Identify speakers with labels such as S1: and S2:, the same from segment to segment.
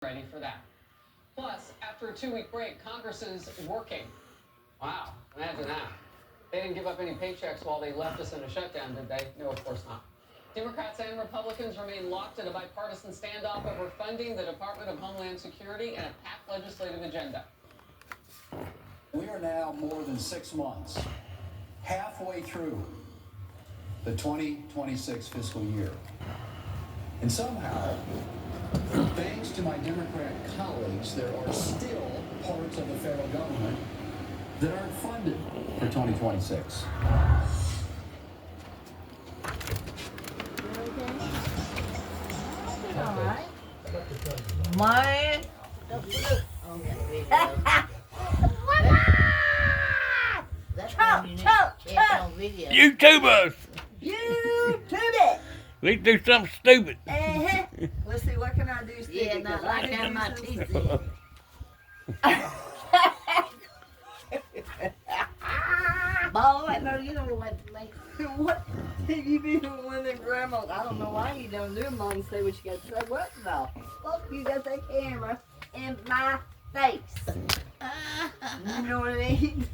S1: ready for that. Plus, after a 2-week break, Congress is working. Wow, imagine that. They didn't give up any paychecks while they left us in a shutdown, did they? No, of course not. Democrats and Republicans remain locked in a bipartisan standoff over funding the Department of Homeland Security and a packed legislative agenda.
S2: We are now more than 6 months, halfway through the 2026 fiscal year. And somehow, thanks to my Democrat colleagues, there are still parts of the federal government that aren't funded for 2026.
S3: All right. Man.
S4: YouTubers!
S3: YouTube it!
S4: We do something stupid.
S3: Let's see, what can I do stupid?
S5: Yeah, not like having my teeth in. Boy, no, you don't know what to make.
S3: What? You be one of them grandmas. I don't know why you don't do them and say what you got to say. What the fuck you got that camera in my face? You know what I mean?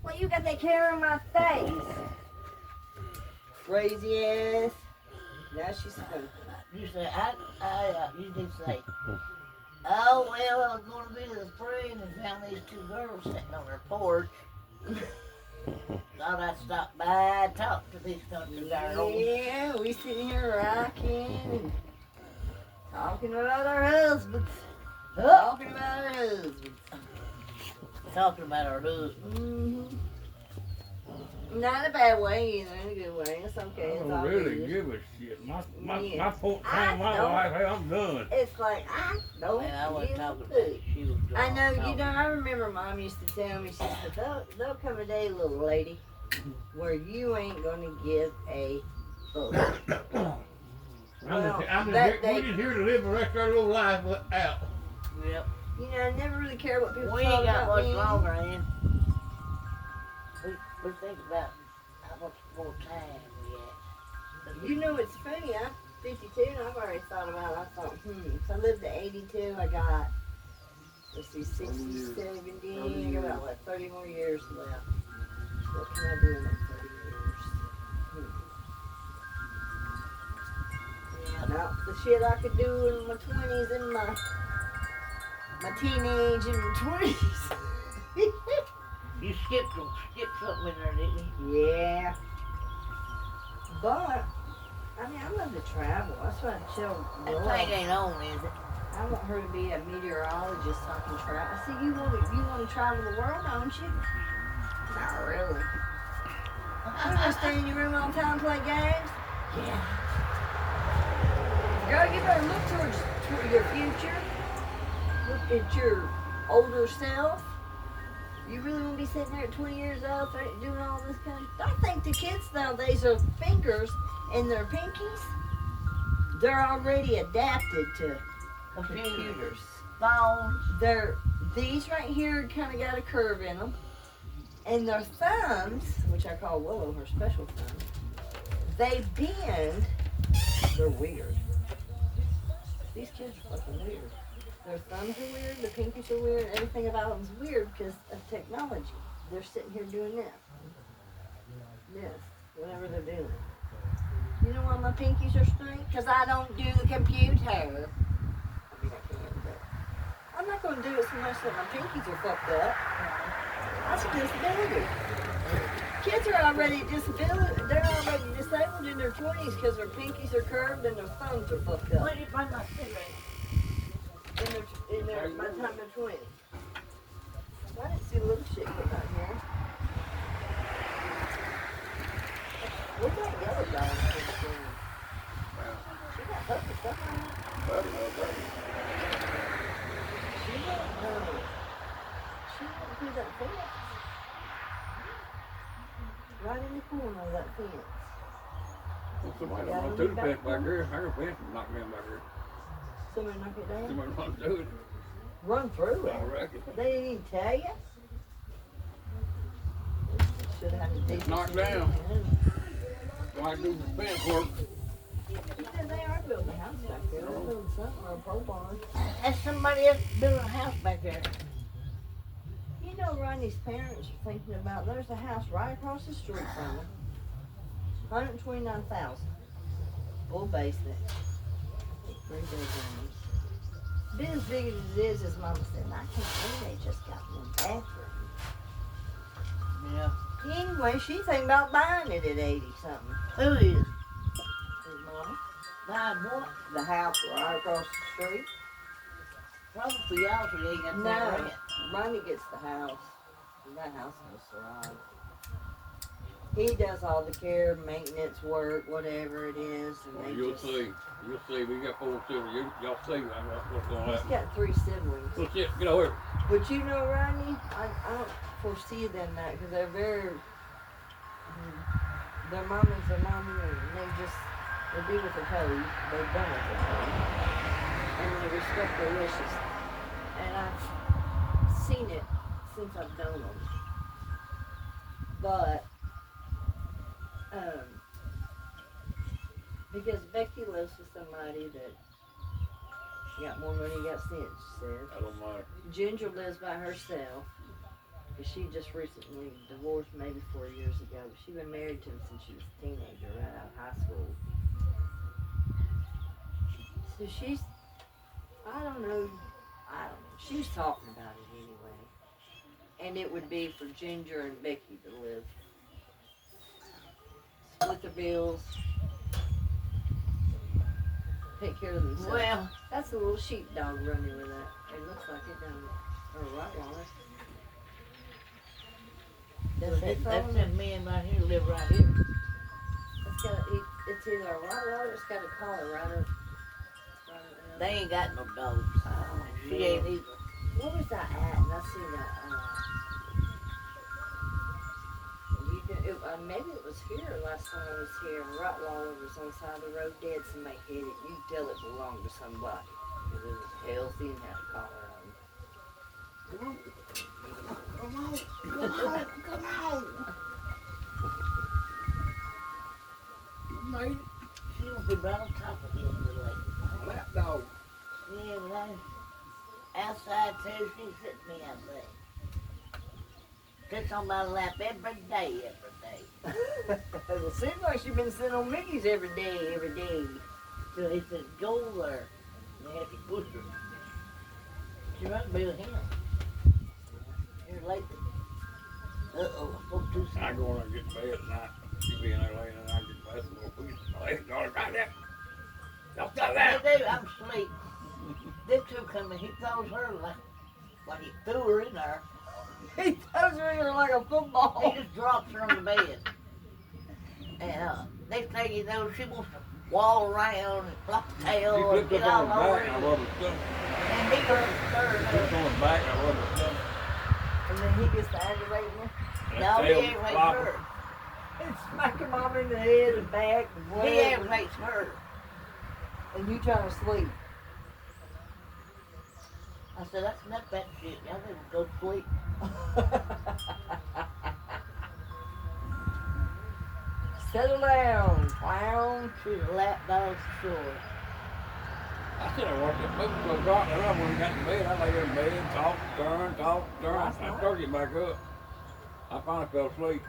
S3: Well, you got that camera in my face. Crazy ass. Now she's spoken.
S5: You say, you did say, oh, well, I was going to visit a friend and found these two girls sitting on their porch. Thought I'd stop by and talk to these country girls.
S3: Yeah, we sitting here rocking and talking about our husbands. Talking about our husbands.
S5: Talking about our husbands.
S3: Mm-hmm. Not in a bad way, you know, in a good way. It's okay. It's
S4: I
S3: all
S4: don't really
S3: good.
S4: give a shit. My
S3: Yeah.
S4: point
S3: I
S4: telling my
S3: don't.
S4: wife, hey, I'm done.
S3: It's like, I don't
S5: Man, I wasn't
S3: give
S5: talking
S3: a
S5: about
S3: fuck.
S5: it. She was
S3: I know,
S5: talking.
S3: you know, I remember Mom used to tell me, she said, there'll come a day, little lady, where you ain't gonna give a fuck.
S4: We're just here to live the rest of our little life out.
S5: Yep.
S3: You know, I never really care what people
S5: We
S3: talk
S5: ain't got
S3: about
S5: much
S3: me.
S5: longer, man. We think about how much more time we got.
S3: You know, it's funny, I'm 52 and I've already thought about it. I thought, if I lived to 82, I got, let's see, 60, 70, I got about, 30 more years left. What can I do in them 30 years? Yeah, now, the shit I could do in my 20s and my teenage and my 20s.
S5: You skipped something in there, didn't you?
S3: Yeah. But, I mean, I love to travel. That's why I tell
S5: That
S3: Laura.
S5: thing ain't on, is it?
S3: I want her to be a meteorologist so I can travel. I said, you want to travel the world, don't you? Not really. You want to stay in your room all the time and play games?
S5: Yeah.
S3: Girl, you better look towards your future. Look at your older self. You really want to be sitting there at 20 years old doing all this kind of... I think the kids nowadays are fingers and their pinkies. They're already adapted to computers.
S5: Phones.
S3: These right here kind of got a curve in them. And their thumbs, which I call Willow, her special thumb, they bend. They're weird. These kids are fucking weird. Their thumbs are weird, the pinkies are weird, everything about them's weird because of technology. They're sitting here doing this. This, whatever they're doing. You know why my pinkies are straight? Because I don't do the computer. I mean, I can, but I'm not going to do it so much that my pinkies are fucked up. That's a disability. Kids are already disabled. They're already disabled in their 20s because their pinkies are curved and their thumbs are fucked up.
S5: Where did you find my cigarette?
S3: In their, by the time they're 20. I didn't see a little shit put out here. What's that yellow dog? She got puppy stuff on her. She went through that fence. Right in the corner of that fence.
S4: Somebody run through the fence back here. Her fence knocked me back here.
S3: Somebody knock it down?
S4: Somebody run through it.
S3: Run through it?
S4: I reckon.
S3: They didn't even tell you? Should have had to
S4: It's knocked down. So I do the fence work.
S3: He said they are building a house back there. They're building something, or a pole barn.
S5: That's somebody else building a house back there.
S3: You know, Ronnie's parents are thinking about, there's a house right across the street from them. 129,000. Full basement. 3 bedrooms. Been as big as it is, his mama said, I can't believe they just got one bathroom.
S5: Yeah.
S3: Anyway, she's thinking about buying it at 80 something.
S5: Who is?
S3: His mama.
S5: Buying what?
S3: The house right across the street.
S5: Probably for y'all, so they ain't got to
S3: No,
S5: rent.
S3: Ronnie gets the house. That house goes to Ron. He does all the care, maintenance work, whatever it is, and
S4: Well,
S3: they
S4: you'll
S3: just.
S4: see. You'll see. We got 4 children. Y'all see what's going to
S3: He's
S4: happen.
S3: got 3 siblings.
S4: Well, shit, get over here.
S3: But you know, Ronnie, I don't foresee them that because they're very. Their mama's their mama, and they do what they're told. They've done what they're told. And they respect their wishes. And I've seen it since I've known them. But, because Becky lives with somebody that got more money, got sense, she said.
S4: I don't mind.
S3: Ginger lives by herself. Because she just recently divorced maybe 4 years ago. But she's been married to him since she was a teenager, right out of high school. So she's, I don't know. She's talking about it anyway. And it would be for Ginger and Becky to live. Split the bills. Take care of themselves.
S5: Well,
S3: That's a little sheepdog running with that. It looks like it, don't it? Or a Rottweiler.
S5: that's them men right here live right here.
S3: It's either a Rottweiler, it's got a collar right up.
S5: They ain't got no dogs. She ain't either.
S3: What was that at? And I seen that. Maybe it was here last time I was here. And Rottweiler was on the side of the road dead. Somebody hit it. You could tell it belonged to somebody. Because it was healthy and had a collar on.
S5: Come on, come on.
S4: Mate,
S5: She don't be right on top of him, little lady.
S4: lap dog.
S5: Yeah, but outside too, she sits me outside. Sits on my lap every day.
S3: It seems like she's been sitting on Mickey's every day.
S5: So he said, go there. And they have to push her. She must be with him. Here lately. Uh-oh, I spoke too soon.
S4: I go in there and get in bed at night. She be in there laying and I get in bed and go, please. Hey, daughter, right there. Don't stop that.
S5: They do, I'm asleep. Them two come in, he throws her like he threw her in there.
S3: He throws her in there like a football.
S5: He just drops her on the bed. And next thing you know, she wants to wall around and flop the tail
S4: She
S5: and
S4: flipped
S5: get
S4: up
S5: all
S4: on
S5: over
S4: the back and I
S5: it.
S4: rub her stomach.
S5: And he goes to stir
S4: Flipped
S5: her.
S4: on the back and I rub her stomach.
S3: And then he gets to aggravating her.
S4: And
S5: No,
S4: that
S5: he
S4: tail
S5: aggravates
S4: flopping.
S5: her.
S3: And smack her mom in the head and back and
S5: He
S3: whatever.
S5: aggravates her.
S3: And you trying to sleep.
S5: I said, that's not that shit. Y'all need to go to sleep.
S3: Settle down, clown.
S5: She's a lap dog for sure.
S4: I said I watched that movie till I dropped her up when we got in bed. I lay there in bed, talk, turn.
S3: Last
S4: I
S3: night?
S4: started getting back up. I finally fell asleep.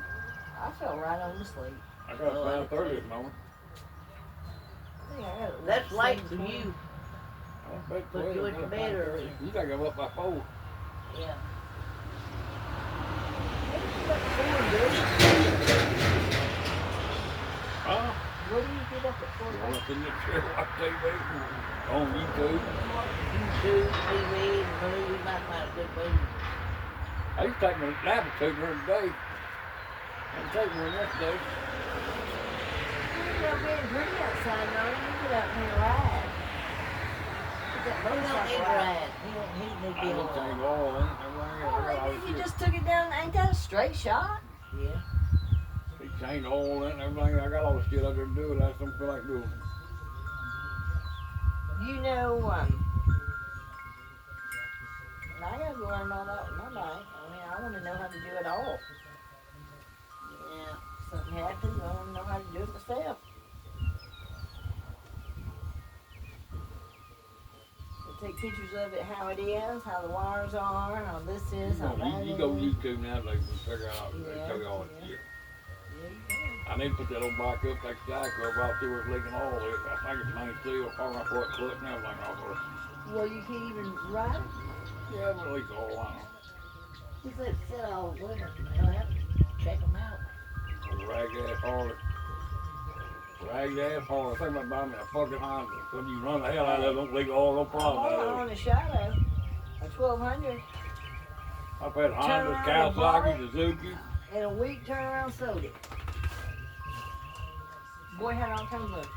S3: I fell right on to sleep.
S4: I got up around 30 this morning.
S3: I think I got
S5: That's late for
S3: same
S5: you.
S4: I went back
S5: But you went to bed early.
S4: You gotta go up by 4.
S5: Yeah.
S4: Huh?
S3: What do you get up at 4
S4: I went in the chair, watch TV, on YouTube.
S5: YouTube, TV, and movie, you might find a good movie.
S4: I used to take my nap at 2 during the day. And take one yesterday.
S3: It's not being pretty outside, no. You get out here and ride. Get that
S5: He don't
S3: motorcycle
S5: need to
S3: ride.
S5: ride. He need to
S4: I
S5: be
S4: just
S5: on.
S4: change oil in it, everything else. I got all
S3: Oh,
S4: this
S3: you
S4: shit.
S3: just took it down. Ain't that a straight shot?
S5: Yeah.
S4: He changed oil in it, everything. I got all the shit out there to do it. I just don't feel like doing it.
S3: You know, I gotta learn all that with my bike. I mean, I want to know how to do it all.
S5: Yeah.
S3: If something happens, I want to know how to do it myself. pictures of it, how it is, how the wires are, how this is, how that
S4: You
S3: is.
S4: go YouTube nowadays and figure out, they show you all that
S3: Yeah.
S4: shit.
S3: Yeah, you can.
S4: I need to put that old bike up, take the side cover off, see where it's leaking oil. I think it's main seal, far enough for it, clutch and everything off of it.
S3: Well, you can't even ride it.
S4: Yeah, but it leaks oil, I know.
S5: Just let it sit all winter. They'll have to check them out.
S4: Old ragged ass Harley. Ragged ass Harley. Think about buying me a fucking Honda. So you run the hell out of it, don't leak oil, no
S3: I
S4: problem
S3: bought
S4: out
S3: it
S4: of
S3: on
S4: it.
S3: a Shadow, a 1200,
S4: I've had Hondas,
S3: Turn around and bought
S4: Kawasaki,
S3: it.
S4: Suzuki.
S3: in a week, turned around, sold it. Boy had all kinds of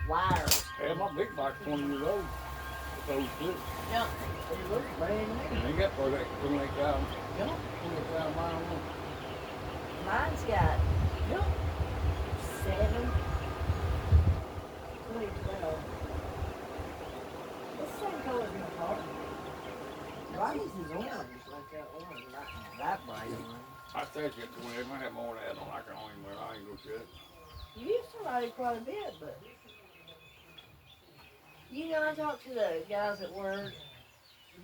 S3: wires.
S4: Hell, my big bike's 20 years old. It's old shit.
S5: Yep.
S3: It looked brand new.
S4: And they got for that 28,000.
S5: Yep.
S4: 28,000 miles on it.
S3: Mine's got
S5: Yep.
S3: 7. 2012. It's the same color as my car. Ronnie's is orange, like that orange, not that bright orange.
S4: I said you 20, I might have more than that on. I can only wear, I ain't gonna shit.
S3: You used to ride it quite a bit, but you know, I talked to the guys at work.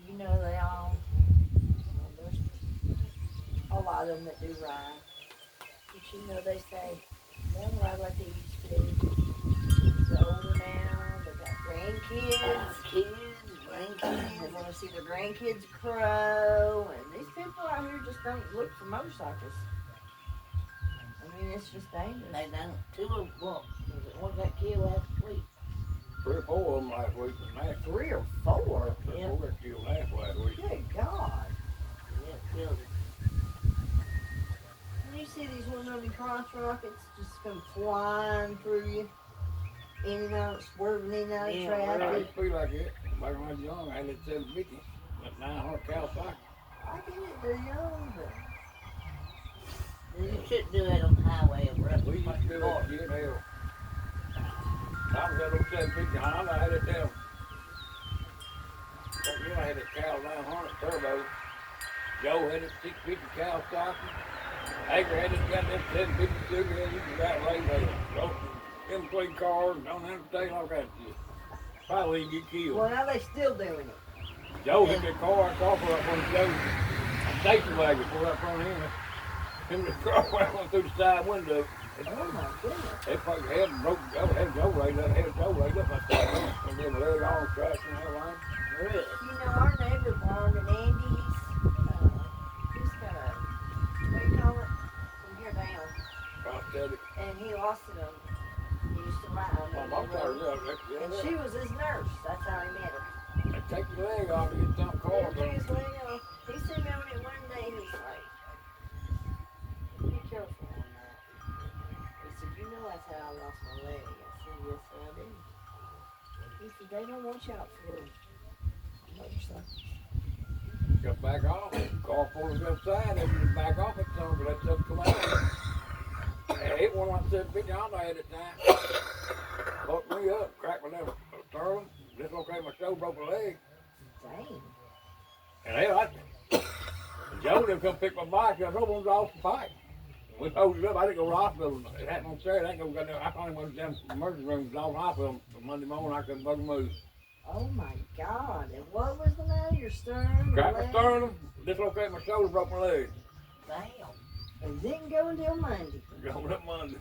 S3: You know, they all, well, there's a lot of them that do ride. But you know, they say they don't ride like they used to. They're older now. They got grandkids.
S5: Kids, grandkids.
S3: They want to see their grandkids grow, and these people out here just don't look for motorcycles. I mean, it's just dangerous.
S5: They done 2 of well, was it one got killed last week?
S4: 3 or 4 of them last week. And that's
S3: 3 or 4.
S4: 3 or 4 got killed last week.
S3: Good God.
S5: Yeah, killed it.
S3: And you see these little moving crotch rockets just come flying through you, in and out, swerving in and out of
S5: Yeah,
S4: I
S3: traffic.
S4: used to be like that. Back when I was young, I had that 750, that 900 Kawasaki.
S3: I get it, they're young, but
S5: You shouldn't do that on the highway or up.
S4: We used to do that shit, hell. I was that old 750 Honda, I had it down. Back then I had that Cal 900 turbo. Joe had it 650 Kawasaki. Hager had it goddamn 750 Suzuki, and you could ride right there. In between cars, and on the interstate, all kinds of shit. Probably you get killed.
S3: well, now they still doing it.
S4: Joe hit that car pulled up on Joe. Station wagon pulled up on him. Him and the car went through the side window.
S3: Oh my goodness.
S4: They fucking had him broke. Had Joe right up. Had Joe right up. I started and then leg on traction and everything.
S5: Really?
S3: You know, our neighbor Barn and Andy, he's got a, what do you call it? From here down.
S4: Prosthetic.
S3: And he lost it on, he used to ride on
S4: My
S3: it.
S4: mom started
S3: And she was his nurse. That's how he met her.
S4: They take your leg off and get some car.
S3: He took his leg off. He sent me on it one day. He was like, be careful on that. He said, you know that's how I lost my leg. I said, yes, sir, I do. He said, they don't watch out for motorcycles.
S4: Got back off. Car pulled us upside. They just back off at some, but that stuff come out. I hit one of them 750 Honda I had at the time. Fucked me up. Cracked my never sterling. Dislocated my shoulder, broke my leg.
S3: Dang.
S4: And hell, Joe didn't come pick my bike up. No one's off the bike. We pulled it up. I didn't go to the hospital. It happened on Saturday. I didn't go. I finally went down to the emergency room. Was off the hospital Monday morning. I couldn't fucking move.
S3: Oh my God. And what was the matter? Your sternum? your
S4: Cracked my
S3: leg?
S4: sternum. Dislocated my shoulder, broke my leg.
S5: Damn.
S3: And didn't go until Monday.
S4: Going up Monday.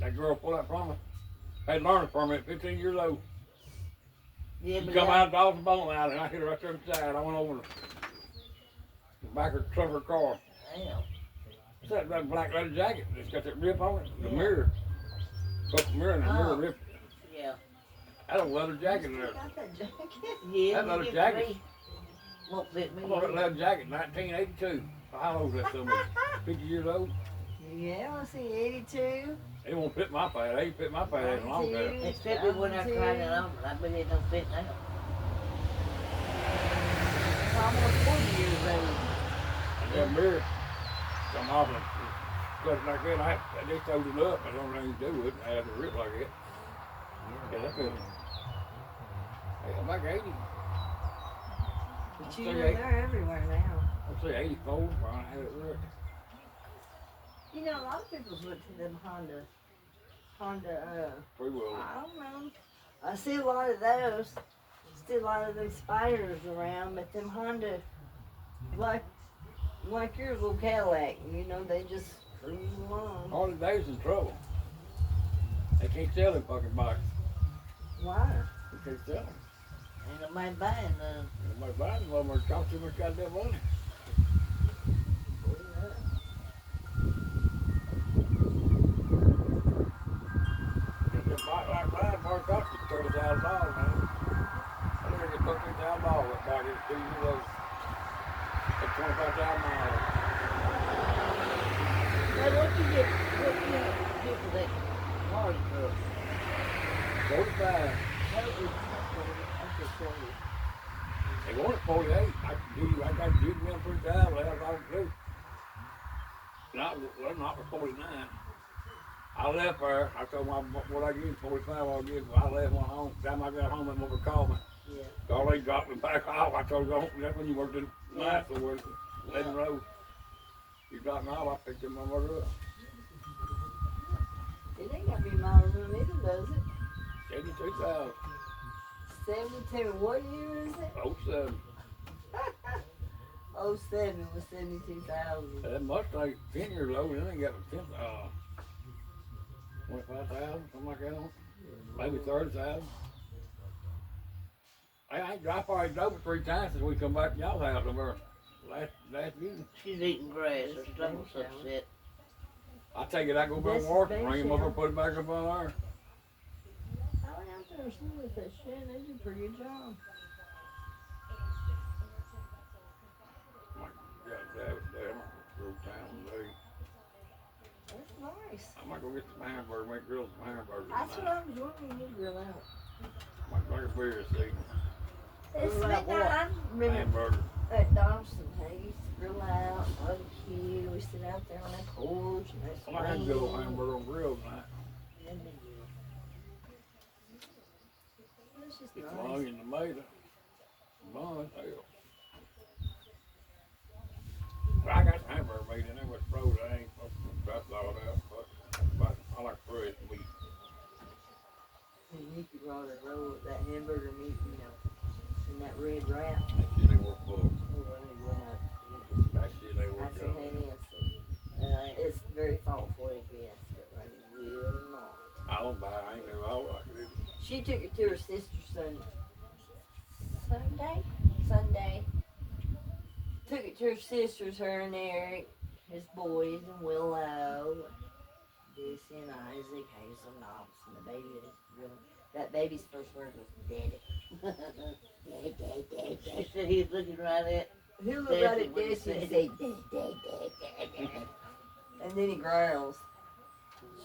S4: That girl pulled out from me. Had learning permit, 15 years old.
S5: Yeah,
S4: She
S5: but
S4: come
S5: that-
S4: out off the bone out and I hit her right there in the side. I went over the back of the truck of her car.
S5: Damn.
S4: It's that black leather jacket. It's got that rip on it. The
S5: Yeah.
S4: mirror. Broke the mirror and the mirror
S5: Oh.
S4: ripped.
S5: Yeah.
S4: Had a leather jacket in there.
S3: Got that jacket?
S5: Yeah.
S4: That leather
S5: you
S4: jacket.
S5: get me. Won't fit me.
S4: I bought that leather jacket in 1982. How old is that somebody? 50 years old?
S3: Yeah, let's see, 82.
S4: It won't fit my fat. They ain't fit my fat ass long ago.
S5: It fit me when I tried it on, but I bet it don't fit now.
S3: It's almost 40 years old.
S4: And that mirror come off and cut it like that. I just sewed it up. I don't know anything to do with it. I had to rip like that. Yeah, that's good. Hey, I'm like 80.
S3: But you know, they're everywhere now.
S4: I'd say 84 when I had it ripped.
S3: You know, a lot of people's went to them Honda,
S4: Free will.
S3: I don't know. I see a lot of those. still a lot of them spiders around, but them Honda, like your little Cadillac, you know, they just cruise along.
S4: Harley David's in trouble. They can't sell them fucking bikes.
S3: Why?
S4: They can't sell them.
S5: Ain't nobody buying none.
S4: Nobody buying them, it costs too much goddamn money. Get a bike like mine, probably cost you $30,000, man. I think it's $13,000 that bike is 2 years old. At 25,000 miles.
S5: Now what you get for that Harley truck?
S4: 45.
S5: That was I'm just 40.
S4: They want it 48. I got to give them 3,000, that's all I do. Not for 49. I left there. I told my what I give 45. I'll give. I left one home. Time I got home, that mother called me.
S5: Yeah.
S4: All they dropped me back off. I told her, that's when you worked in night, so we're letting road. You dropped me off. I picked them my mother up.
S3: It ain't got to be miles on it either, does it?
S4: 72,000.
S3: 72. What year is it?
S4: 07.
S3: 07 was 72,000.
S4: That Mustang 10 years old. It ain't got 25,000, something like that on it. Maybe 30,000. I already drove it 3 times since we come back to y'all's house over last year.
S5: She's eating grass. Her stomach's upset.
S4: I take it, I go back and wash it, bring him up and put it back up on there.
S3: I went out there and see with that shit. They did a pretty good job. That's nice.
S4: I might go get some hamburger, make grill some hamburgers.
S3: That's what I was wondering. You grill out.
S4: I might drink a beer this evening.
S3: It's
S5: Grill out
S3: midnight.
S5: what?
S3: I remember
S4: Hamburger.
S3: at Dawson, they used to grill out, barbecue. We sit out there on that porch and that's
S4: I might have to go to hamburger on grill tonight.
S3: It's just
S4: Get
S3: nice.
S4: some onion, tomato, bun, hell. Well, I got some hamburger meat in there with frozen. I ain't supposed to drop it all out, but I like fresh meat.
S3: And Nikki brought a roll of that hamburger meat, you know, in that red wrap.
S4: That shit ain't worth full.
S3: Oh, well, it went up.
S4: That shit ain't
S3: I
S4: worth
S3: said,
S4: it.
S3: hey, it's very thoughtful, I guess, but I will not.
S4: I don't buy it. I ain't never all like it.
S3: She took it to her sister Sunday. Took it to her sisters, her and Eric, his boys, and Willow, Lucy and Isaac, Hazel, Knox, and the baby. That baby's first word was daddy.
S5: She said he was looking right at.
S3: Who looked right
S5: Daddy
S3: at
S5: when he
S3: Desi
S5: said
S3: and say, dad. And then he growls.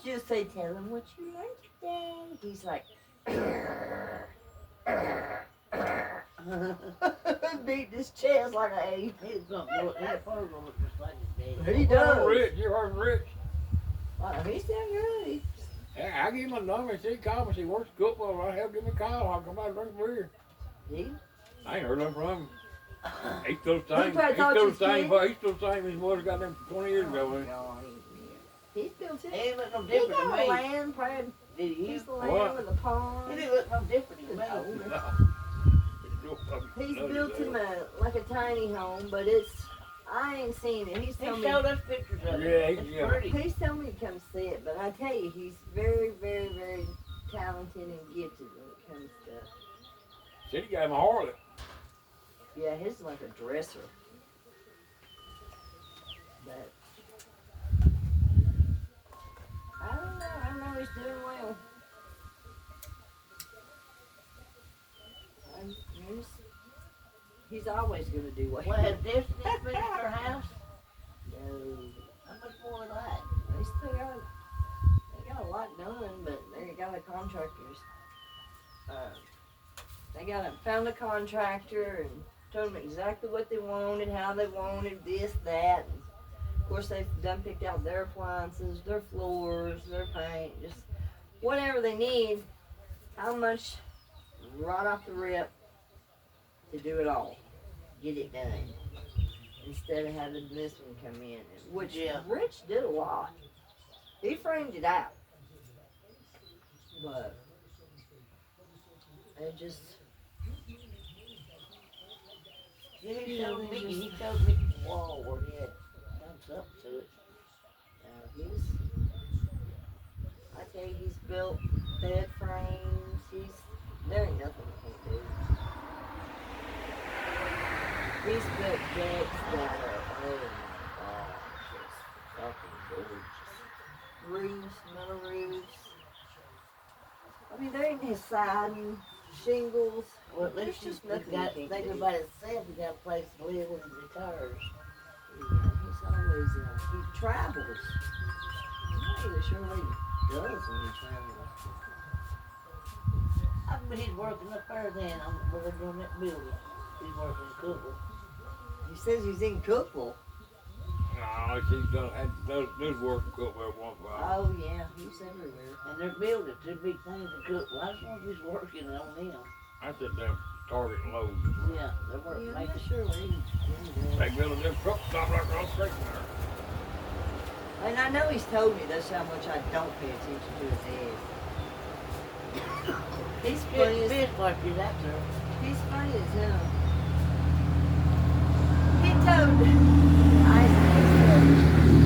S3: She'll say, tell him what you learned today. He's like, beating his chest like an ape.
S5: He's gonna look, he's probably gonna look just like his daddy.
S3: He does.
S4: Rich, you heard Rich.
S3: He's still good.
S4: Yeah, I give him my number. She called me. She works football. I help give me a call. I'll come out and drink a beer.
S3: He?
S4: I ain't heard nothing from him. He's still the same.
S3: He probably
S4: He's
S3: thought
S4: still
S3: you
S4: the same.
S3: skinny.
S4: But he's still the same as he was got them 20 years ago.
S3: Oh,
S4: ain't he?
S3: God, he's still too.
S5: He ain't look no
S3: He
S5: different
S3: got
S5: to
S3: a
S5: me.
S3: land, probably.
S5: Did he?
S3: He's the land
S4: What?
S3: with a pond.
S5: He didn't look no different to
S3: He's
S5: me.
S3: older.
S4: No. He's real fucking
S3: He's
S4: nutty,
S3: built
S4: though.
S3: him like a tiny home, but I ain't seen it. He's
S5: He
S3: told
S5: showed
S3: me.
S5: us pictures of
S4: Yeah,
S5: it.
S4: he-
S5: It's
S4: yeah.
S5: pretty.
S3: He's told me to come see it, but I tell you, he's very, very, very talented and gifted when it comes to.
S4: Said he gave him a Harley.
S3: Yeah, his is like a dresser. But I don't know. I know he's doing well. He's always going to do well.
S5: Well, has Destiny finished her house?
S3: No.
S5: How much more of that?
S3: They still got, they got a lot done, but they got a contractors. They found a contractor and told them exactly what they wanted, how they wanted, this, that. And of course, they've done picked out their appliances, their floors, their paint, just whatever they need. How much right off the rip to do it all, get it done, instead of having this one come in, which Rich did a lot. He framed it out, but it just
S5: Yeah, he showed me the wall where he had done something to it.
S3: I tell you, he's built bed frames. There ain't nothing he can't do. He's built decks that are, oh my gosh, just fucking gorgeous. Roofs, metal roofs. I mean, there ain't his siding, shingles.
S5: Well, at
S3: There's
S5: least
S3: just
S5: he's
S3: nothing
S5: got,
S3: he can't
S5: think
S3: do.
S5: about himself, he got a place to live when he retires.
S3: Yeah, he's always, he travels. I'm not even sure what he does when he travels.
S5: I bet he's working up there then, where they're doing that building. He's working in Cookville.
S3: He says he's in Cookville.
S4: No, she does work cook every once in a while.
S3: Oh yeah, he's everywhere.
S5: And they're building two big things in Cookville. I just wonder if he's working on them.
S4: I said them Target and Lowe's.
S5: Yeah, they're
S3: Yeah,
S5: working,
S3: I'm
S5: making
S3: not sure what he's doing.
S4: They building them truck stop right across the street there.
S3: And I know he's told me that's how much I don't pay attention to his head. He's funny as
S5: fish like you, that's her.
S3: he's funny as hell. He told Isaac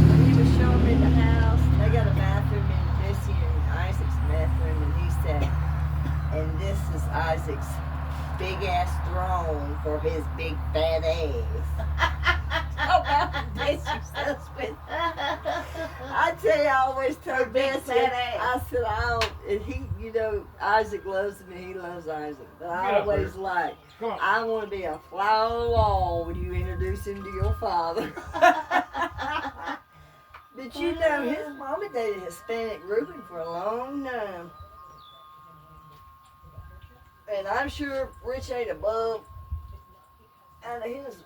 S3: when he was showing me the house, they got a bathroom in Missy and Isaac's bathroom, and he said, and this is Isaac's big ass throne for his big fat ass. Talk about this yourself with. I tell you, I always told Bessie,
S5: fat ass.
S3: I said, and he, Isaac loves me, he loves Isaac, but I
S4: Get up
S3: always
S4: here.
S3: like,
S4: Come on.
S3: I want to be a fly on the wall when you introduce him to your father. But his mama dated Hispanic Reuben for a long time. And I'm sure Rich ain't above out of his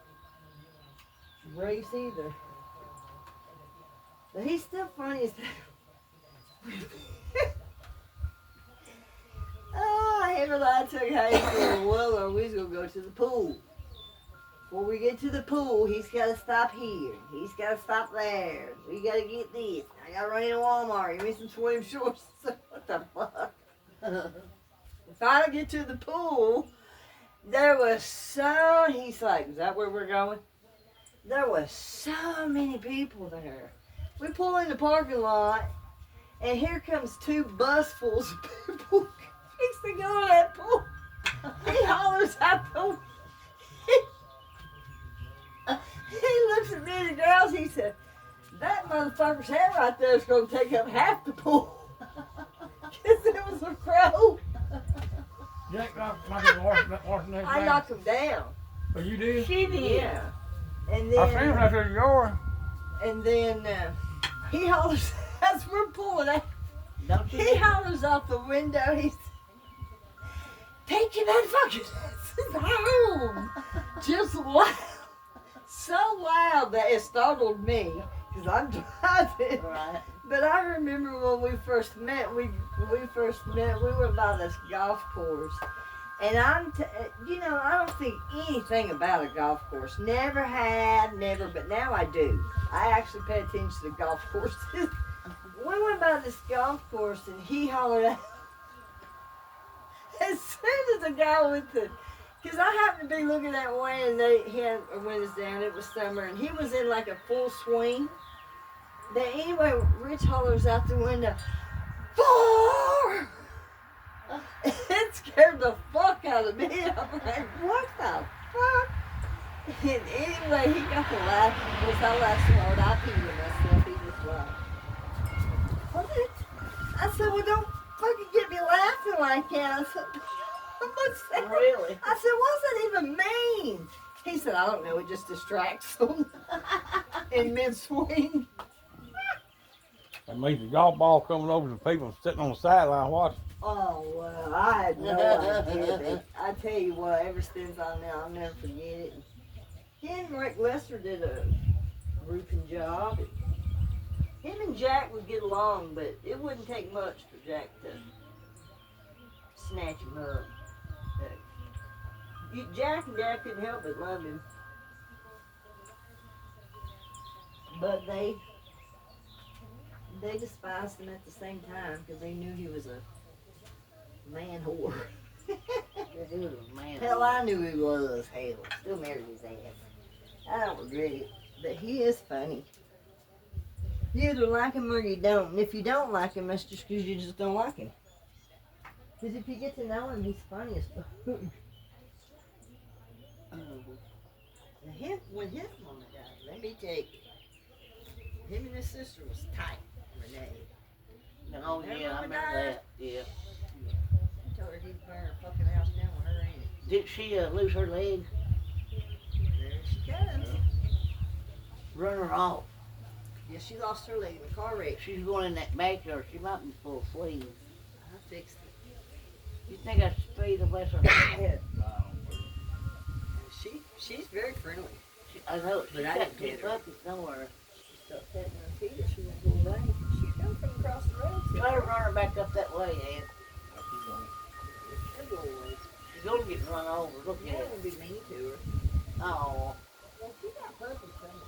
S3: race either. But he's still funny as him and I took Hayes to a Willow. We was going to go to the pool. Before we get to the pool, he's got to stop here. He's got to stop there. We got to get this. I got to run into Walmart. Give me some swim shorts. What the fuck? Finally get to the pool. There was he's like, is that where we're going? There was so many people there. We pull in the parking lot, and here comes two busfuls of people fixing to go to that pool. He hollers out the he looks at me and the girls, he said, that motherfucker's hair right there is going to take up half the pool. Because it was a crow.
S4: Jack washing that
S3: I
S4: down.
S3: knocked him down.
S4: Oh, you did?
S5: She did.
S3: Yeah. And
S4: I seen him
S3: then,
S4: out there in the yard.
S3: and then he hollers, as we're pulling out,
S5: Don't you
S3: he hollers out the window, he said, take your motherfuckers home. Just loud. So loud that it startled me, because I'm driving.
S5: Right.
S3: But I remember when we first met, we were by this golf course. And I don't think anything about a golf course. Never had, never, but now I do. I actually pay attention to golf courses. We went by this golf course and he hollered out. As soon as the guy went to, because I happened to be looking that way and he had our windows down, it was summer, and he was in like a full swing. But anyway, Rich hollers out the window, 4! It scared the fuck out of me. I'm like, what the fuck? And anyway, he got to laughing. Of course, I laughed so hard, I peed myself. He just laughed. What? I said, well, don't fucking get me laughing like that. I said, what's that?
S5: Really?
S3: I said, what's that even mean? He said, I don't know, it just distracts them in mid-swing.
S4: That means the golf ball coming over to people sitting on the sideline watching.
S3: Oh, well, I had no idea. That. I tell you what, ever since I know, I'll never forget it. He and Rick Lester did a roofing job. Him and Jack would get along, but it wouldn't take much for Jack to snatch him up. Jack and Dad couldn't help but love him. But they despised him at the same time because they knew he was a man whore.
S5: He was a man.
S3: Hell, I knew he was. Hell, still married his ass. I don't regret it, but he is funny. You either like him or you don't. And if you don't like him, that's just because you just don't like him. Because if you get to know him, he's funny as fuck. Now when his mama died, let me tell you, him and his sister was tight, Renee.
S5: Oh,
S3: Their
S5: yeah, I
S3: mama
S5: remember
S3: died.
S5: that. Yeah.
S3: He told her he'd burn her fucking house down with her in it.
S5: Did she lose her leg?
S3: There she comes.
S5: Run her off.
S3: Yeah, she lost her leg in the car wreck.
S5: She's going in that backyard. She might be full of fleas.
S3: I fixed it.
S5: You think I should spray the bless her head?
S3: She's very friendly.
S5: I know.
S3: But
S5: She
S3: I
S5: got
S3: didn't
S5: two
S3: get her.
S5: buckets somewhere.
S3: She started patting her feet and she won't go away. She come from across the road.
S5: Try to run her back up that way, Aunt.
S3: She'll go away.
S5: She's gonna get run over. Look
S3: You're
S5: at
S3: not
S5: it.
S3: gonna be mean to her.
S5: Oh.
S3: Well, she got puppies coming.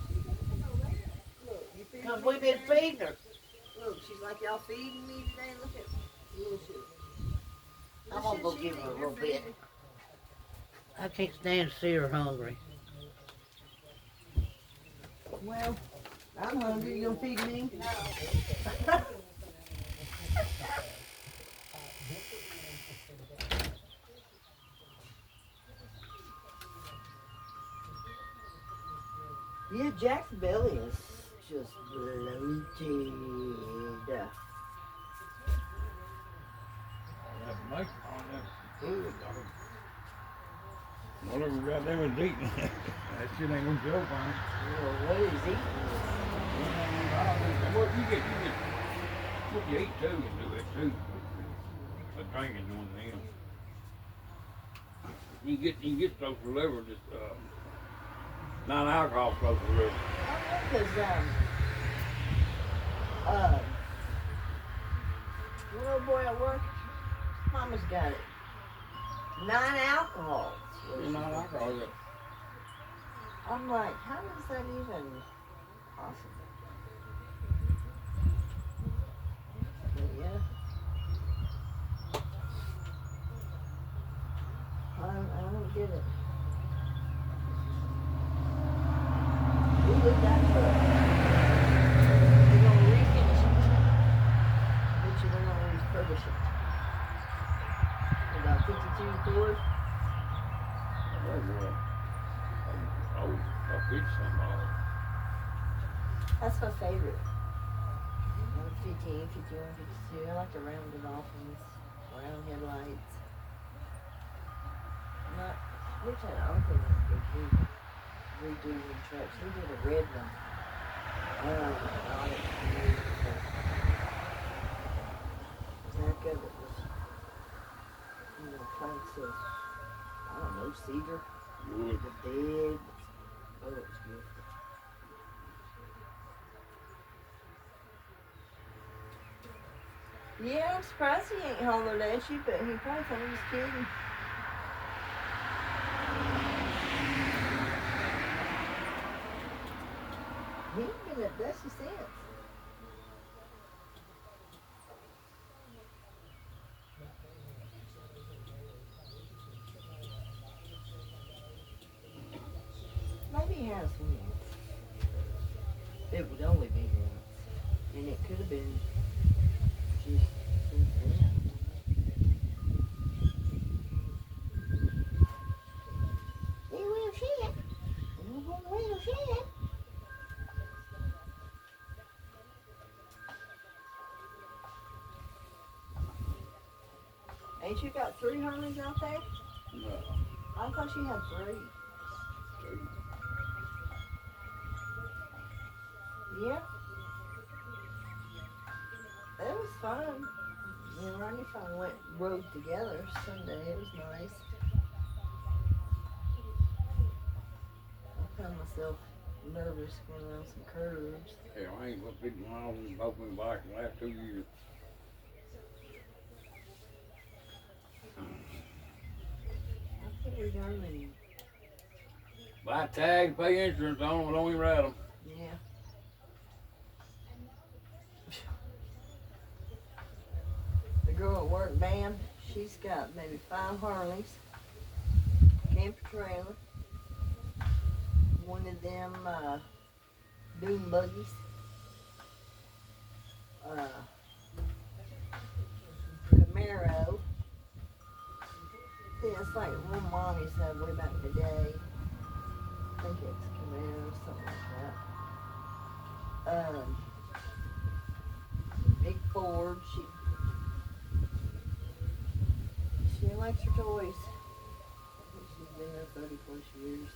S3: She's not gonna go there. Look, you feeding
S5: Because
S3: me
S5: we've been
S3: today?
S5: feeding her.
S3: Look, she's like, y'all feeding me today? Look at little shit.
S5: I'm gonna go give her a little bit. I can't stand to see her hungry.
S3: Well, I'm hungry. You gonna feed me? Yeah, Jack's belly is just bloated.
S4: That make on that fluid, dog. Whatever got them is eating. That shit ain't gonna joke on it.
S3: Well, what is eating?
S4: Well, you get, what you eat too, you do it too. But drinking one of them. You get close to liver, just, non-alcohol close to liver.
S3: Because, little boy at work, Mama's got it. Non-alcohol.
S4: Non-alcohol, yeah.
S3: I'm like, how is that even possible? But yeah. I don't get it. We did that truck. They're gonna refinish it. Bet you they're gonna refurbish it. We got 52 Ford.
S4: Oh, boy. Oh, a big somebody.
S3: That's my favorite. 15, 51, 52. I like the rounded off ones. Round headlights. Not, which had uncle that could redo the trucks. He did a red one. I like it. Back of it was, planks of, I don't know, cedar.
S4: Wood.
S3: The bed. Oh, it was good. Yeah, I'm surprised he ain't hollered at you, but he probably thought he was kidding. He ain't been at Dusty since. Maybe he has once. It would only be once. And it could have been just since then. He will shit. He will shit. Ain't you got 3 Harleys out there?
S4: No.
S3: I thought you had 3. Yeah. It was fun. Me and Ronnie finally went and rode together Sunday. It was nice. I found myself nervous going around some curves.
S4: Yeah, I ain't put 50 miles in both my bike in the last 2 years.
S3: I think we're done and
S4: Buy tags, pay insurance on them, but don't even ride them.
S3: yeah. The girl at work, Bam, She's got maybe 5 Harleys, camper trailer, one of them dune buggies, Camaro. Yeah, it's like one mommy's had way back in the day. I think it's Camaro, something like that. Big Ford. She likes her toys. I think she's been there 30 plus years.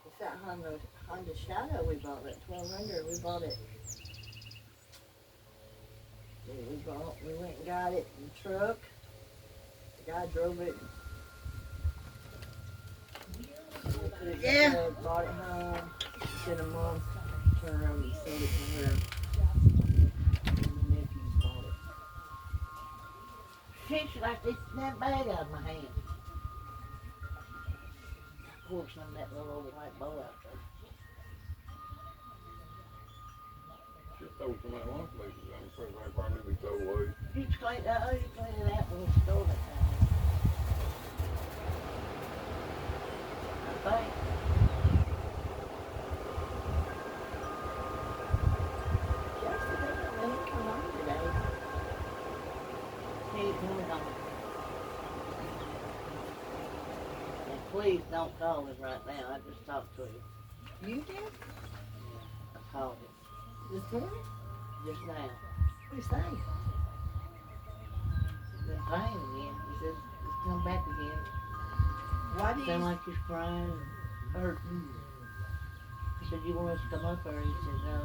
S3: It's that Honda Shadow we bought, that 1200. We bought it. We went and got it in the truck. The guy drove it. We put it in the truck, brought it home. Spent a month, turned around and sold it to her. And the nephews bought it.
S5: She's like this that bag out of my hand. Pour some of that little old white bowl out there.
S4: Just throw some of that one places. I'm afraid I probably be throw away.
S5: You cleaned it out when you stole that time. I think.
S3: Justin doesn't really come on today.
S5: He's coming on. And please don't call him right now. I just talked to him.
S3: You did?
S5: I called him
S3: This morning?
S5: just now.
S3: What do you say?
S5: He's been crying again. He says he's come back again.
S3: Why do you?
S5: Sound like he's crying and hurting. He said, you want us to come up there? He said, no.